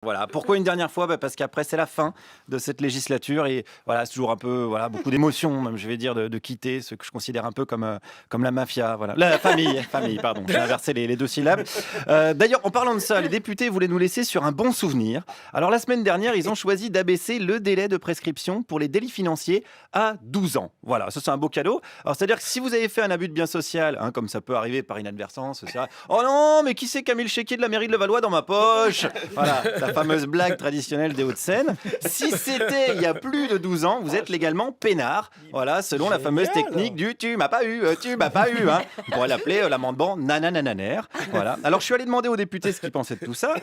Voilà. Pourquoi une dernière fois? Parce qu'après, c'est la fin de cette législature et voilà, c'est toujours un peu beaucoup d'émotions, même je vais dire, de quitter ce que je considère un peu comme la mafia. Voilà. La famille, pardon. J'ai inversé les deux syllabes. D'ailleurs, en parlant de ça, les députés voulaient nous laisser sur un bon souvenir. Alors, la semaine dernière, ils ont choisi d'abaisser le délai de prescription pour les délits financiers à 12 ans. Voilà, ça c'est un beau cadeau. Alors, c'est-à-dire que si vous avez fait un abus de bien social, comme ça peut arriver par inadvertance, c'est ça. Oh non, mais qui c'est qui a mis le chéquier de la mairie de Levallois dans ma poche? Voilà, la fameuse blague traditionnelle des Hauts-de-Seine. Si c'était il y a plus de 12 ans, vous êtes légalement peinard. Voilà, selon la fameuse technique du tu m'as pas eu. On pourrait l'appeler l'amendement nananananer. Voilà. Alors je suis allé demander aux députés ce qu'ils pensaient de tout ça.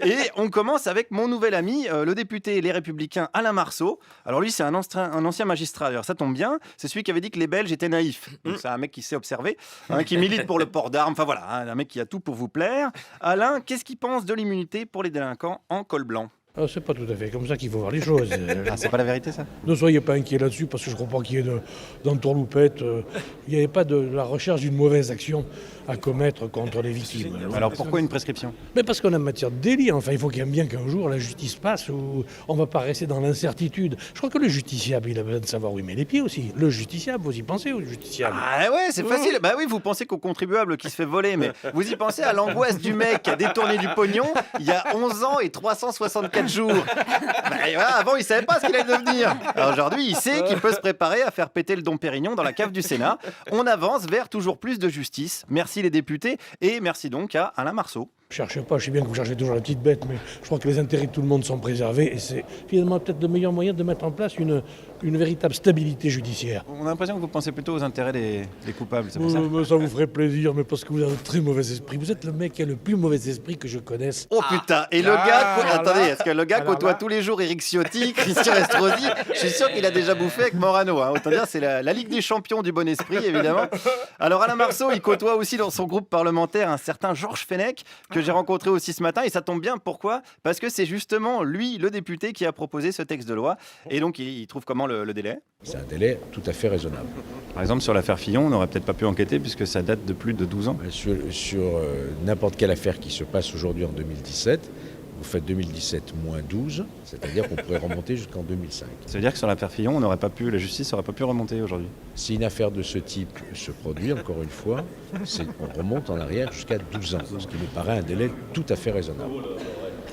Et on commence avec mon nouvel ami, le député Les Républicains Alain Marceau. Alors lui, c'est un ancien magistrat. Alors ça tombe bien, c'est celui qui avait dit que les Belges étaient naïfs. Donc c'est un mec qui sait observer, qui milite pour le port d'armes. Enfin voilà, un mec qui a tout pour vous plaire. Alain, qu'est-ce qu'il pense de l'immunité pour les délinquants en col blanc? C'est pas tout à fait comme ça qu'il faut voir les choses. C'est pas la vérité, ça? Ne soyez pas inquiets là-dessus, parce que je crois pas qu'il y ait d'entourloupette. Il n'y avait pas de la recherche d'une mauvaise action à commettre contre les victimes. Alors pourquoi une prescription? Mais parce qu'on est en matière de délit. Enfin, il faut qu'il y ait bien qu'un jour la justice passe où on ne va pas rester dans l'incertitude. Je crois que le justiciable, il a besoin de savoir où il met les pieds aussi. Le justiciable, vous y pensez au justiciable? Ah ouais, c'est facile. Bah oui, vous pensez qu'au contribuable qui se fait voler, mais vous y pensez à l'angoisse du mec qui a détourné du pognon il y a 11 ans et 364 jours. Bah, voilà, avant, il savait pas ce qu'il allait devenir. Alors aujourd'hui, il sait qu'il peut se préparer à faire péter le Dom Pérignon dans la cave du Sénat. On avance vers toujours plus de justice. Merci les députés et merci donc à Alain Marceau. Cherchez pas, je sais bien que vous cherchez toujours la petite bête, mais je crois que les intérêts de tout le monde sont préservés et c'est finalement peut-être le meilleur moyen de mettre en place une véritable stabilité judiciaire. On a l'impression que vous pensez plutôt aux intérêts des coupables, c'est pour ça? Mais ça vous ferait plaisir, mais parce que vous avez un très mauvais esprit. Vous êtes le mec qui a le plus mauvais esprit que je connaisse. Oh putain, et le gars, attendez, est-ce que le gars côtoie tous les jours Éric Ciotti, Christian Estrosi? Je suis sûr qu'il a déjà bouffé avec Morano. Autant dire, c'est la Ligue des champions du bon esprit, évidemment. Alors Alain Marceau, il côtoie aussi dans son groupe parlementaire un certain Georges Fenech, que j'ai rencontré aussi ce matin, et ça tombe bien, pourquoi? Parce que c'est justement lui, le député, qui a proposé ce texte de loi, et donc il trouve comment le délai? C'est un délai tout à fait raisonnable. Par exemple, sur l'affaire Fillon, on n'aurait peut-être pas pu enquêter puisque ça date de plus de 12 ans. Sur n'importe quelle affaire qui se passe aujourd'hui en 2017, vous faites 2017 moins 12, c'est-à-dire qu'on pourrait remonter jusqu'en 2005. Ça veut dire que sur l'affaire Fillon, la justice n'aurait pas pu remonter aujourd'hui? Si une affaire de ce type se produit, encore une fois, on remonte en arrière jusqu'à 12 ans, ce qui me paraît un délai tout à fait raisonnable.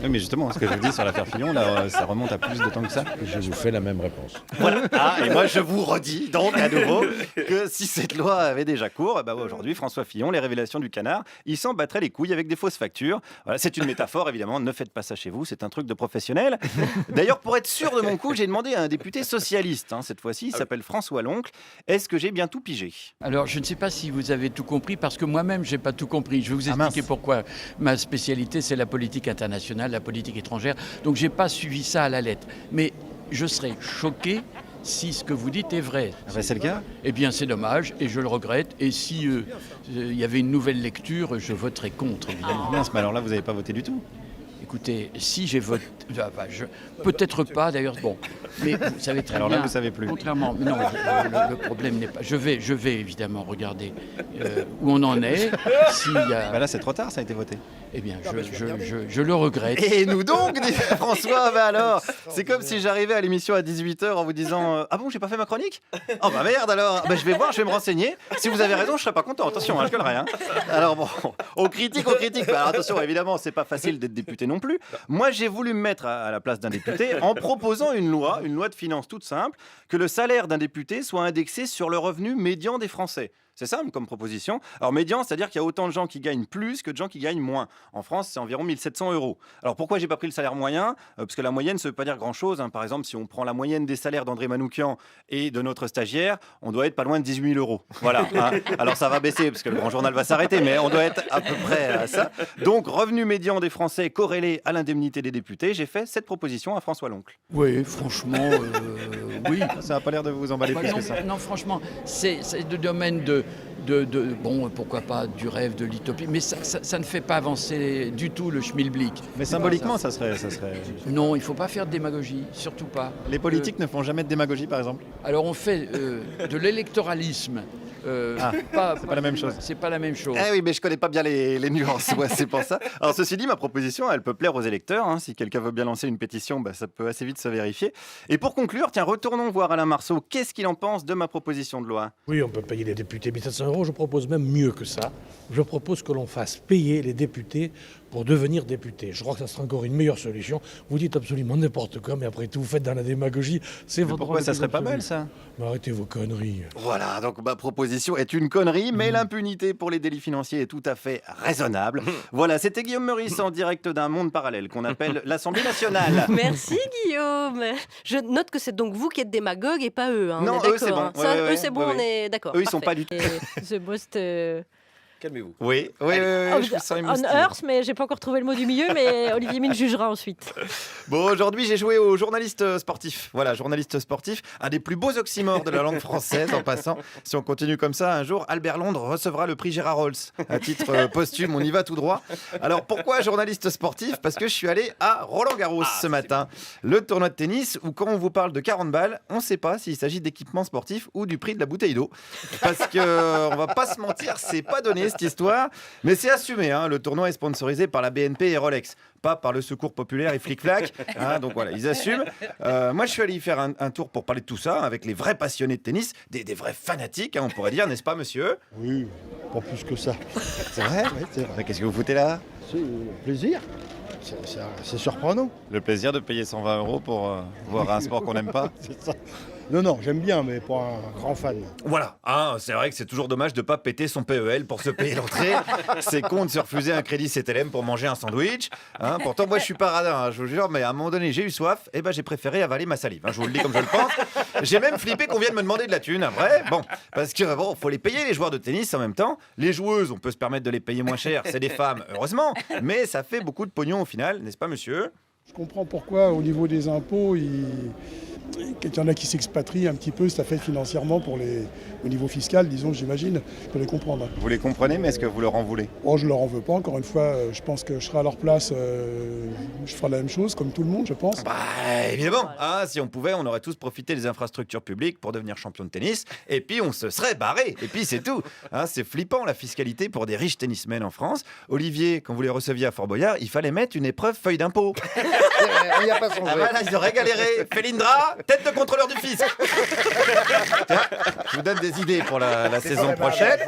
Oui, mais justement, ce que je vous dis sur l'affaire Fillon, là, ça remonte à plus de temps que ça. Je vous fais la même réponse. Voilà. Et moi, je vous redis donc à nouveau que si cette loi avait déjà cours, aujourd'hui, François Fillon, les révélations du canard, il s'en battrait les couilles avec des fausses factures. Voilà, c'est une métaphore, évidemment. Ne faites pas ça chez vous, c'est un truc de professionnel. D'ailleurs, pour être sûr de mon coup, j'ai demandé à un député socialiste, cette fois-ci, il s'appelle François Loncle. Est-ce que j'ai bien tout pigé? Alors, je ne sais pas si vous avez tout compris, parce que moi-même, je n'ai pas tout compris. Je vais vous expliquer pourquoi. Ma spécialité, c'est la politique internationale, la politique étrangère. Donc, je n'ai pas suivi ça à la lettre. Mais je serais choqué si ce que vous dites est vrai. C'est le cas? Eh bien, c'est dommage, et je le regrette. Et si il y avait une nouvelle lecture, je voterais contre, évidemment. Mince, mais alors là, vous n'avez pas voté du tout? Écoutez, si j'ai voté... peut-être pas, d'ailleurs, bon. Mais vous savez très alors bien... là, vous savez plus. Contrairement... Non, le problème n'est pas... Je vais évidemment regarder où on en est. S'il y a... Là, c'est trop tard, ça a été voté. Eh bien, je le regrette. Et nous donc, dit François, alors, c'est comme si j'arrivais à l'émission à 18h en vous disant ah bon, j'ai pas fait ma chronique? Oh bah merde alors, je vais voir, je vais me renseigner. Si vous avez raison, je serai pas content. Attention, je gueulerai. Alors bon, on critique. Alors attention, évidemment, c'est pas facile d'être député non plus. Moi, j'ai voulu me mettre à la place d'un député en proposant une loi de finances toute simple, que le salaire d'un député soit indexé sur le revenu médian des Français. C'est simple comme proposition. Alors médian, c'est-à-dire qu'il y a autant de gens qui gagnent plus que de gens qui gagnent moins. En France, c'est environ 1 700 €. Alors pourquoi j'ai pas pris le salaire moyen? Parce que la moyenne, ça veut pas dire grand-chose. Par exemple, si on prend la moyenne des salaires d'André Manoukian et de notre stagiaire, on doit être pas loin de 18 000 €. Voilà. Alors ça va baisser parce que le grand journal va s'arrêter, mais on doit être à peu près à ça. Donc revenu médian des Français corrélé à l'indemnité des députés. J'ai fait cette proposition à François Loncle. Oui, franchement, oui. Ça n'a pas l'air de vous emballer plus non, que ça. non, franchement, c'est le domaine bon, pourquoi pas, du rêve, de l'utopie, mais ça ne fait pas avancer du tout le schmilblick. Mais symboliquement, ça serait... Non, il ne faut pas faire de démagogie, surtout pas. Les politiques ne font jamais de démagogie, par exemple? Alors on fait de l'électoralisme c'est pas la même chose. C'est pas la même chose. Eh oui, mais je connais pas bien les nuances, ouais, c'est pour ça. Alors ceci dit, ma proposition, elle peut plaire aux électeurs. Hein. Si quelqu'un veut bien lancer une pétition, ça peut assez vite se vérifier. Et pour conclure, tiens, retournons voir Alain Marceau. Qu'est-ce qu'il en pense de ma proposition de loi? Oui, on peut payer les députés 1 700 €. Je propose même mieux que ça. Je propose que l'on fasse payer les députés pour devenir député. Je crois que ça sera encore une meilleure solution. Vous dites absolument n'importe quoi, mais après tout, vous faites dans la démagogie. C'est votre Pourquoi ça serait pas mal, ça? Mais arrêtez vos conneries. Voilà, donc ma proposition est une connerie, mais l'impunité pour les délits financiers est tout à fait raisonnable. Voilà, c'était Guillaume Meurice en direct d'un monde parallèle qu'on appelle l'Assemblée nationale. Merci Guillaume. Je note que c'est donc vous qui êtes démagogue et pas eux. Hein. Non, on est eux, c'est d'accord, bon. hein. Ça, Ouais, eux, c'est bon, ouais. on est d'accord. Eux, ils sont Parfait. pas du tout. Et The Most... Calmez-vous. Oui, je vous sens on émoustillé. earth, mais j'ai pas encore trouvé le mot du milieu, mais Olivier Mine jugera ensuite. Bon, aujourd'hui, j'ai joué au journaliste sportif. Voilà, journaliste sportif, un des plus beaux oxymores de la langue française en passant. Si on continue comme ça, un jour, Albert Londres recevra le prix Gérard Rolls. À titre posthume, on y va tout droit. Alors, pourquoi journaliste sportif? Parce que je suis allé à Roland-Garros ce matin. Le tournoi de tennis où quand on vous parle de 40 balles, on ne sait pas s'il s'agit d'équipement sportif ou du prix de la bouteille d'eau. Parce que, on va pas se mentir, c'est pas donné cette histoire. Mais c'est assumé, hein. Le tournoi est sponsorisé par la BNP et Rolex, pas par le Secours Populaire et Flic Flac. Hein, donc voilà, ils assument. Moi, je suis allé y faire un tour pour parler de tout ça avec les vrais passionnés de tennis, des vrais fanatiques, hein, on pourrait dire, n'est-ce pas, monsieur? Oui, pas plus que ça. C'est vrai? Oui, c'est vrai. Mais qu'est-ce que vous foutez là? C'est plaisir. C'est surprenant. Le plaisir de payer 120 € pour voir un sport qu'on n'aime pas? C'est ça. Non, j'aime bien, mais pas un grand fan. Voilà, hein, c'est vrai que c'est toujours dommage de ne pas péter son PEL pour se payer l'entrée. C'est con de se refuser un crédit CTLM pour manger un sandwich. Hein. Pourtant, moi, je suis pas radin, hein, je vous jure, mais à un moment donné, j'ai eu soif, et j'ai préféré avaler ma salive. Hein, je vous le dis comme je le pense. J'ai même flippé qu'on vienne me demander de la thune après. Bon, parce que faut les payer, les joueurs de tennis en même temps. Les joueuses, on peut se permettre de les payer moins cher, c'est des femmes, heureusement. Mais ça fait beaucoup de pognon au final, n'est-ce pas, monsieur? Je comprends pourquoi, au niveau des impôts, il y en a qui s'expatrient un petit peu, ça fait financièrement au niveau fiscal, disons, j'imagine. Je peux les comprendre. Vous les comprenez, mais est-ce que vous leur en voulez? Oh, je leur en veux pas, encore une fois, je pense que je serai à leur place, je ferai la même chose, comme tout le monde, je pense. Évidemment, hein, si on pouvait, on aurait tous profité des infrastructures publiques pour devenir champion de tennis, et puis on se serait barré, et puis c'est tout. Hein, c'est flippant la fiscalité pour des riches tennismen en France. Olivier, quand vous les receviez à Fort Boyard, il fallait mettre une épreuve feuille d'impôt. Il n'y a pas son Ah voilà, ils auraient galéré. Félindra, tête de contrôleur du fisc. Tiens, je vous donne des idées pour la saison prochaine.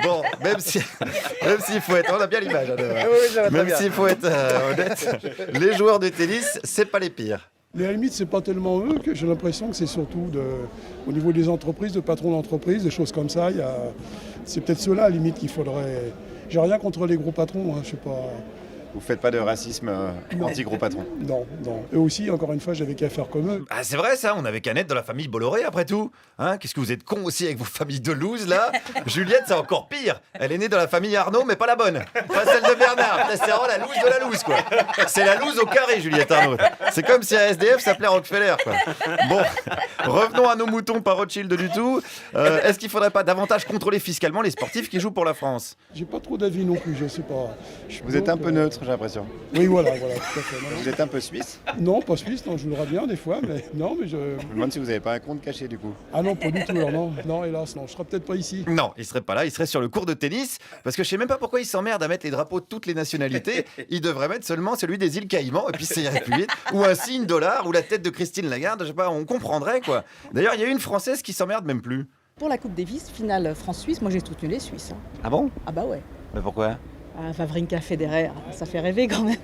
Bon, même s'il faut être, on a bien l'image, hein, même s'il faut être honnête, les joueurs de tennis, c'est pas les pires. Mais à la limite, c'est pas tellement eux que j'ai l'impression que c'est surtout au niveau des entreprises, de patrons d'entreprise, des choses comme ça. C'est peut-être ceux-là, à la limite, qu'il faudrait. J'ai rien contre les gros patrons, hein, je sais pas. Vous faites pas de racisme anti-gros patron? Non. Eux aussi, encore une fois, j'avais qu'à faire comme eux. Ah, c'est vrai ça, on avait qu'à naître dans la famille Bolloré après tout. Hein, qu'est-ce que vous êtes cons aussi avec vos familles de loose là? Juliette, c'est encore pire. Elle est née dans la famille Arnaud, mais pas la bonne. Pas celle de Bernard. C'est vraiment la loose de la loose, quoi. C'est la loose au carré, Juliette Arnaud. C'est comme si un SDF s'appelait Rockefeller, quoi. Bon, revenons à nos moutons, pas Rothschild du tout. Est-ce qu'il faudrait pas davantage contrôler fiscalement les sportifs qui jouent pour la France? J'ai pas trop d'avis non plus, je sais pas. Vous êtes un peu neutre, j'ai l'impression. Oui, voilà, tout à fait. Non, Vous êtes un peu suisse? non, pas suisse, non, je jouerai bien des fois, mais non, mais je. Je me demande si vous n'avez pas un compte caché du coup. Ah non, pas du tout, alors non, hélas, non, je serai peut-être pas ici. Non, il serait pas là, il serait sur le cours de tennis, parce que je sais même pas pourquoi il s'emmerde à mettre les drapeaux de toutes les nationalités. Il devrait mettre seulement celui des îles Caïmans, et puis ça irait plus vite. Ou un signe dollar, ou la tête de Christine Lagarde, je sais pas, on comprendrait quoi. D'ailleurs, il y a une Française qui s'emmerde même plus. Pour la Coupe Davis, finale France-Suisse, moi j'ai soutenu les Suisses. Hein. Ah bon? Ah bah ouais. Mais pourquoi? Ah, Wawrinka, Federer, ça fait rêver quand même.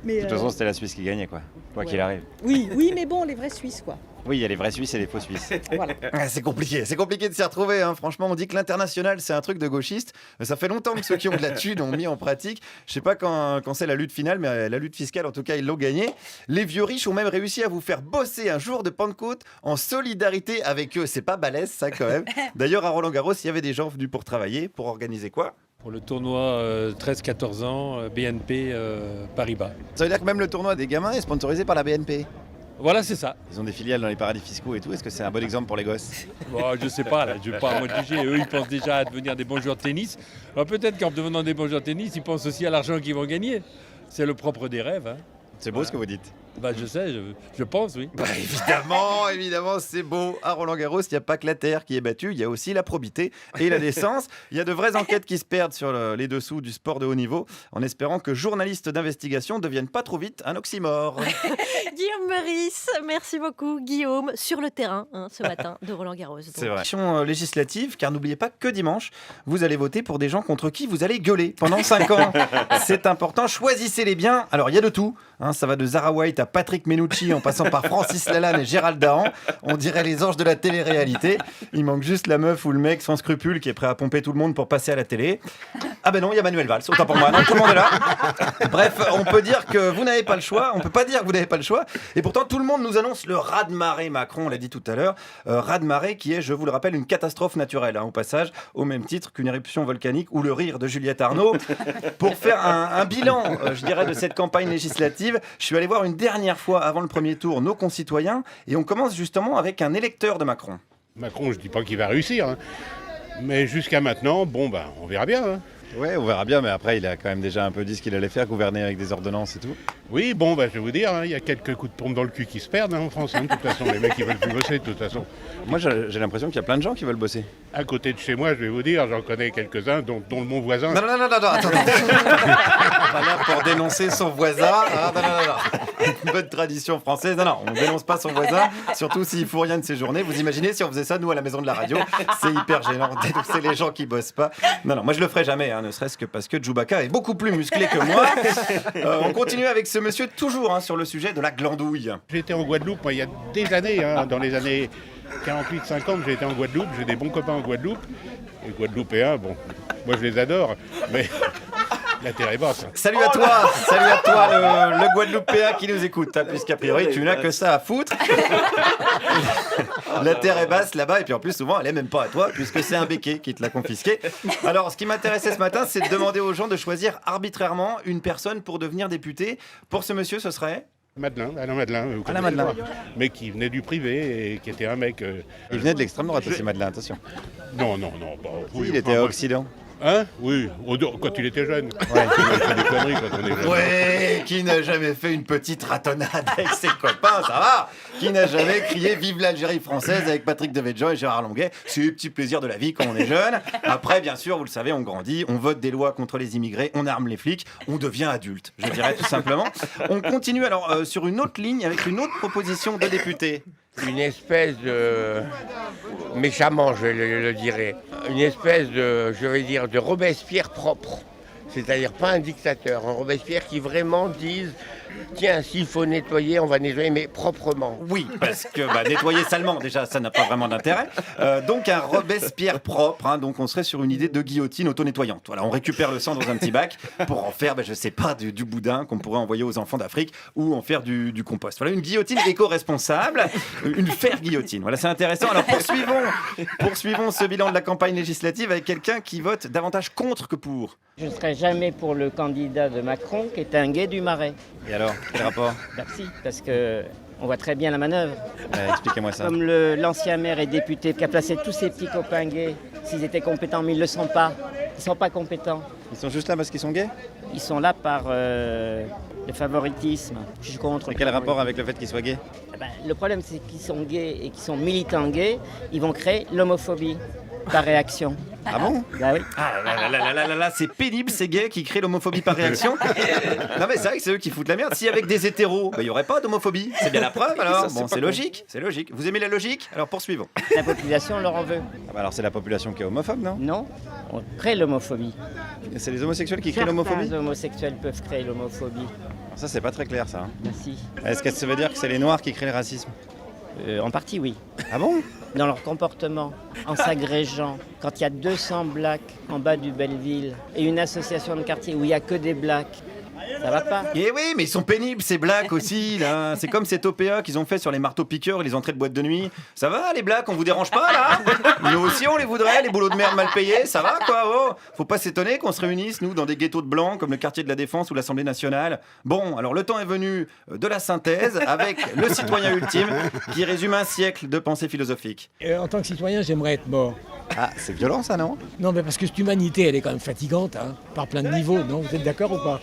Mais, De toute façon, c'était la Suisse qui gagnait quoi qu'il arrive. Oui, mais bon, les vrais Suisses quoi. Oui, il y a les vrais Suisses et les faux Suisses. Voilà. C'est compliqué de s'y retrouver. Hein. Franchement, on dit que l'international, c'est un truc de gauchiste. Ça fait longtemps que ceux qui ont de la thune ont mis en pratique. Je sais pas quand c'est la lutte finale, mais la lutte fiscale, en tout cas, ils l'ont gagnée. Les vieux riches ont même réussi à vous faire bosser un jour de Pentecôte en solidarité avec eux. C'est pas balèze, ça, quand même. D'ailleurs, à Roland-Garros, il y avait des gens venus pour travailler, pour organiser quoi? Pour le tournoi 13-14 ans, BNP Paribas. Ça veut dire que même le tournoi des gamins est sponsorisé par la BNP? Voilà, c'est ça. Ils ont des filiales dans les paradis fiscaux et tout. Est-ce que c'est un bon exemple pour les gosses? Bon, je sais pas, là, je vais pas à moi de juger. Eux, ils pensent déjà à devenir des bons joueurs de tennis. Alors peut-être qu'en devenant des bons joueurs de tennis, ils pensent aussi à l'argent qu'ils vont gagner. C'est le propre des rêves. Hein. C'est beau ce que vous dites. Bah, je sais, je pense, oui. Bah, évidemment, c'est beau. À Roland-Garros, il n'y a pas que la terre qui est battue, il y a aussi la probité et la décence. Il y a de vraies enquêtes qui se perdent sur les dessous du sport de haut niveau, en espérant que journaliste d'investigation ne devienne pas trop vite un oxymore. Guillaume Meurice, merci beaucoup. Guillaume, sur le terrain ce matin de Roland-Garros. C'est vrai. Élection législative, car n'oubliez pas que dimanche, vous allez voter pour des gens contre qui vous allez gueuler pendant 5 ans. C'est important, choisissez-les bien. Alors, il y a de tout. Ça va de Zara White à Patrick Menucci en passant par Francis Lalanne et Gérald Dahan. On dirait les anges de la télé-réalité. Il manque juste la meuf ou le mec sans scrupule qui est prêt à pomper tout le monde pour passer à la télé. Ah ben non, il y a Manuel Valls, autant pour moi. Non, tout le monde est là. Bref, on peut dire que vous n'avez pas le choix. On peut pas dire que vous n'avez pas le choix. Et pourtant, tout le monde nous annonce le raz-de-marée Macron, on l'a dit tout à l'heure. Raz-de-marée qui est, je vous le rappelle, une catastrophe naturelle, au passage, au même titre qu'une éruption volcanique ou le rire de Juliette Arnaud. Pour faire un bilan, je dirais, de cette campagne législative, je suis allé voir une dernière fois avant le premier tour nos concitoyens et on commence justement avec un électeur de Macron. Macron, je ne dis pas qu'il va réussir, mais jusqu'à maintenant, on verra bien. Ouais, on verra bien, mais après, il a quand même déjà un peu dit ce qu'il allait faire, gouverner avec des ordonnances et tout. Oui, je vais vous dire, il y a quelques coups de pompe dans le cul qui se perdent en France, de toute façon. Les mecs, ils veulent plus bosser, de toute façon. Moi, j'ai l'impression qu'il y a plein de gens qui veulent bosser. À côté de chez moi, je vais vous dire, j'en connais quelques-uns, dont mon voisin. Non, attends. Pas là pour dénoncer son voisin. Non. Une bonne tradition française. Non, on ne dénonce pas son voisin, surtout s'il ne faut rien de ses journées. Vous imaginez si on faisait ça, nous, à la maison de la radio? C'est hyper gênant, dénoncer les gens qui bossent pas. Non, moi, je le ferai jamais, ne serait-ce que parce que Chewbacca est beaucoup plus musclé que moi. On continue avec ce monsieur, toujours sur le sujet de la glandouille. J'étais en Guadeloupe, il y a des années, dans les années 48-50, j'ai été en Guadeloupe, j'ai des bons copains en Guadeloupe. Les Guadeloupéens, moi je les adore, mais la terre est basse. Salut à toi, le Guadeloupéen qui nous écoute, puisqu'a priori tu n'as que ça à foutre. La terre est basse là-bas, et puis en plus souvent elle est même pas à toi, puisque c'est un béquet qui te l'a confisqué. Alors ce qui m'intéressait ce matin, c'est de demander aux gens de choisir arbitrairement une personne pour devenir député. Pour ce monsieur, ce serait Alain Madelin. Alain Madelin. Mais qui venait du privé et qui était un mec... Il venait de l'extrême droite aussi, Madelin, attention. Non. Il était à Occident. Oui, quand il était jeune. Ouais, il fait des conneries quand on est jeune. Ouais, qui n'a jamais fait une petite ratonnade avec ses copains, ça va? Qui n'a jamais crié Vive l'Algérie française avec Patrick Devedjian et Gérard Longuet? C'est le petit plaisir de la vie quand on est jeune. Après, bien sûr, vous le savez, on grandit, on vote des lois contre les immigrés, on arme les flics, on devient adulte, je dirais tout simplement. On continue alors sur une autre ligne avec une autre proposition de député. Une espèce de, méchamment je le dirais, une espèce de Robespierre propre. C'est-à-dire pas un dictateur, un Robespierre qui vraiment dise tiens, s'il faut nettoyer, on va nettoyer, mais proprement. Oui, parce que nettoyer salement, déjà, ça n'a pas vraiment d'intérêt. Donc un Robespierre propre, donc on serait sur une idée de guillotine auto-nettoyante. Voilà, on récupère le sang dans un petit bac pour en faire, je sais pas, du boudin qu'on pourrait envoyer aux enfants d'Afrique ou en faire du compost. Voilà, une guillotine éco-responsable, une fer-guillotine. Voilà, c'est intéressant. Alors poursuivons ce bilan de la campagne législative avec quelqu'un qui vote davantage contre que pour. Je ne serai jamais pour le candidat de Macron, qui est un gay du Marais. Et alors, quel rapport? Si, parce qu'on voit très bien la manœuvre. Expliquez-moi ça. Comme l'ancien maire et député qui a placé tous ses petits copains gays, s'ils étaient compétents, mais ils ne le sont pas. Ils ne sont pas compétents. Ils sont juste là parce qu'ils sont gays? Ils sont là par le favoritisme. Je suis contre. Et quel rapport avec le fait qu'ils soient gays? Le problème, c'est qu'ils sont gays et qu'ils sont militants gays, ils vont créer l'homophobie par réaction. Ah bon? Bah oui. Ah là, c'est pénible ces gays qui créent l'homophobie par réaction. Non mais c'est vrai que c'est eux qui foutent la merde. Si avec des hétéros, il n'y aurait pas d'homophobie. C'est bien la preuve alors. Bon, c'est logique, c'est logique. Vous aimez la logique? Alors poursuivons. La population leur en veut. Alors c'est la population qui est homophobe, non? Non, on crée l'homophobie. Et c'est les homosexuels qui créent l'homophobie? Les homosexuels peuvent créer l'homophobie. Ça c'est pas très clair ça. Merci. Est-ce que ça veut dire que c'est les noirs qui créent le racisme? En partie oui. Ah bon? Dans leur comportement, en s'agrégeant. Quand il y a 200 blacks en bas du Belleville et une association de quartier où il n'y a que des blacks, ça va pas. Eh oui, mais ils sont pénibles ces blacks aussi là. C'est comme cet OPA qu'ils ont fait sur les marteaux-piqueurs et les entrées de boîte de nuit. Ça va les blacks, on vous dérange pas là? Nous aussi on les voudrait, les boulots de merde mal payés, ça va quoi? Oh, faut pas s'étonner qu'on se réunisse nous dans des ghettos de blancs comme le quartier de la Défense ou l'Assemblée nationale. Bon, alors le temps est venu de la synthèse avec le citoyen ultime qui résume un siècle de pensée philosophique. En tant que citoyen, j'aimerais être mort. Ah, c'est violent ça, non? Non, mais parce que cette humanité, elle est quand même fatigante, par plein de niveaux, non? Vous êtes d'accord ou pas?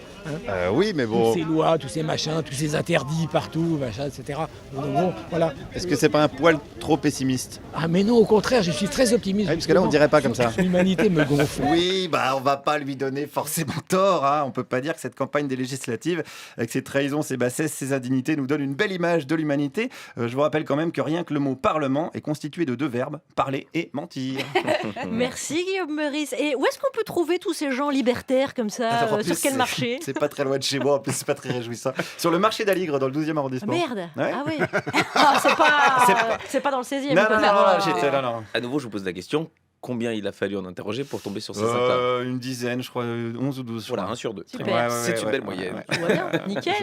Oui, mais Toutes ces lois, tous ces machins, tous ces interdits partout, machin, etc. Donc bon, voilà. Est-ce que c'est pas un poil trop pessimiste? Ah mais non, au contraire, je suis très optimiste. Parce que là, on dirait pas comme ça. L'humanité me gonfle. Oui, on va pas lui donner forcément tort. Hein. On peut pas dire que cette campagne des législatives, avec ses trahisons, ses bassesses, ses indignités, nous donne une belle image de l'humanité. Je vous rappelle quand même que rien que le mot parlement est constitué de 2 verbes, parler et mentir. Merci Guillaume Meurice. Et où est-ce qu'on peut trouver tous ces gens libertaires comme ça En plus, sur quel marché? C'est pas très loin de chez moi, en plus c'est pas très réjouissant. Sur le marché d'Aligre, dans le 12e arrondissement. Merde. Ouais. Ah oui. C'est pas dans le 16e. Non, j'étais là, non. À nouveau, je vous pose la question. Combien il a fallu en interroger pour tomber sur ces 5-là? Une dizaine, je crois, 11 ou 12. Voilà, 1 sur 2. Super. C'est une belle moyenne. Nickel.